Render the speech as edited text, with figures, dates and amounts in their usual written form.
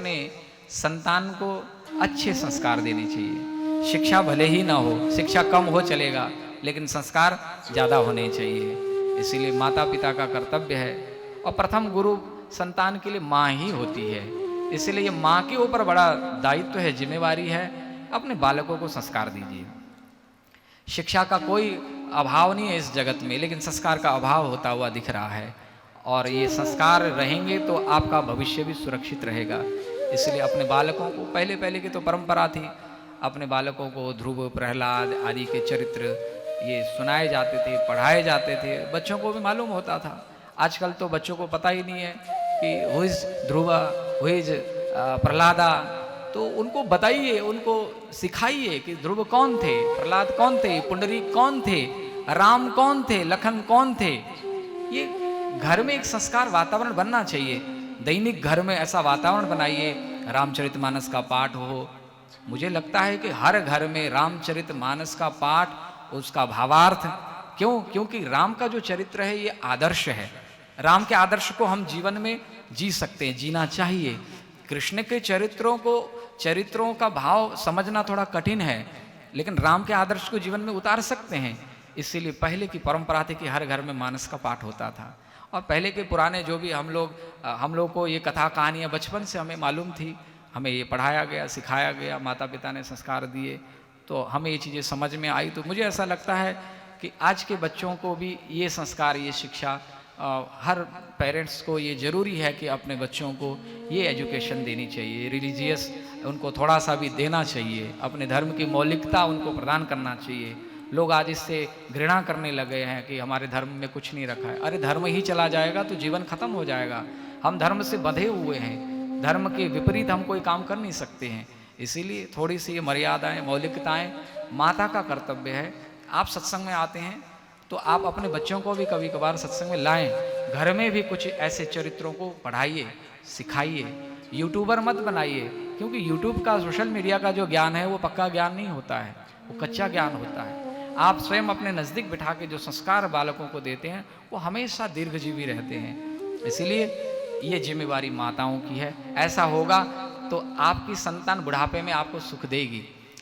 अपने संतान को अच्छे संस्कार देने चाहिए। शिक्षा भले ही ना हो, शिक्षा कम हो चलेगा, लेकिन संस्कार ज़्यादा होने चाहिए। इसीलिए माता पिता का कर्तव्य है, और प्रथम गुरु संतान के लिए माँ ही होती है। इसलिए ये माँ के ऊपर बड़ा दायित्व है, जिम्मेवारी है, अपने बालकों को संस्कार दीजिए। शिक्षा का कोई अभाव नहीं है इस जगत में, लेकिन संस्कार का अभाव होता हुआ दिख रहा है, और ये संस्कार रहेंगे तो आपका भविष्य भी सुरक्षित रहेगा। इसलिए अपने बालकों को, पहले पहले की तो परंपरा थी, अपने बालकों को ध्रुव, प्रहलाद आदि के चरित्र ये सुनाए जाते थे, पढ़ाए जाते थे, बच्चों को भी मालूम होता था। आजकल तो बच्चों को पता ही नहीं है कि who is Dhruv, who is Prahlada. तो उनको बताइए, उनको सिखाइए कि ध्रुव कौन थे, प्रहलाद कौन थे, पुंडरीक कौन थे, राम कौन थे, लखन कौन थे। ये घर में एक संस्कार वातावरण बनना चाहिए। दैनिक घर में ऐसा वातावरण बनाइए, रामचरितमानस का पाठ हो। मुझे लगता है कि हर घर में रामचरितमानस का पाठ, उसका भावार्थ, क्योंकि राम का जो चरित्र है ये आदर्श है। राम के आदर्श को हम जीवन में जी सकते हैं, जीना चाहिए। कृष्ण के चरित्रों का भाव समझना थोड़ा कठिन है, लेकिन राम के आदर्श को जीवन में उतार सकते हैं। इसीलिए पहले की परंपरा थी कि हर घर में मानस का पाठ होता था। और पहले के पुराने जो भी हम लोग को ये कथा कहानियाँ बचपन से हमें मालूम थी, हमें ये पढ़ाया गया, सिखाया गया, माता पिता ने संस्कार दिए, तो हमें ये चीज़ें समझ में आई। तो मुझे ऐसा लगता है कि आज के बच्चों को भी ये संस्कार, ये शिक्षा, हर पेरेंट्स को ये ज़रूरी है कि अपने बच्चों को ये एजुकेशन देनी चाहिए, रिलीजियस उनको थोड़ा सा भी देना चाहिए, अपने धर्म की मौलिकता उनको प्रदान करना चाहिए। लोग आज इससे घृणा करने लगे हैं कि हमारे धर्म में कुछ नहीं रखा है। अरे धर्म ही चला जाएगा तो जीवन खत्म हो जाएगा। हम धर्म से बंधे हुए हैं, धर्म के विपरीत हम कोई काम कर नहीं सकते हैं। इसीलिए थोड़ी सी ये मर्यादाएं, मौलिकताएं माता का कर्तव्य है। आप सत्संग में आते हैं तो आप अपने बच्चों को भी कभी कभार सत्संग में लाएं, घर में भी कुछ ऐसे चरित्रों को पढ़ाइए, सिखाइए। यूट्यूबर मत बनाइए, क्योंकि यूट्यूब का, सोशल मीडिया का जो ज्ञान है वो पक्का ज्ञान नहीं होता है, वो कच्चा ज्ञान होता है। आप स्वयं अपने नज़दीक बिठा के जो संस्कार बालकों को देते हैं वो हमेशा दीर्घजीवी रहते हैं। इसीलिए ये जिम्मेवारी माताओं की है। ऐसा होगा तो आपकी संतान बुढ़ापे में आपको सुख देगी।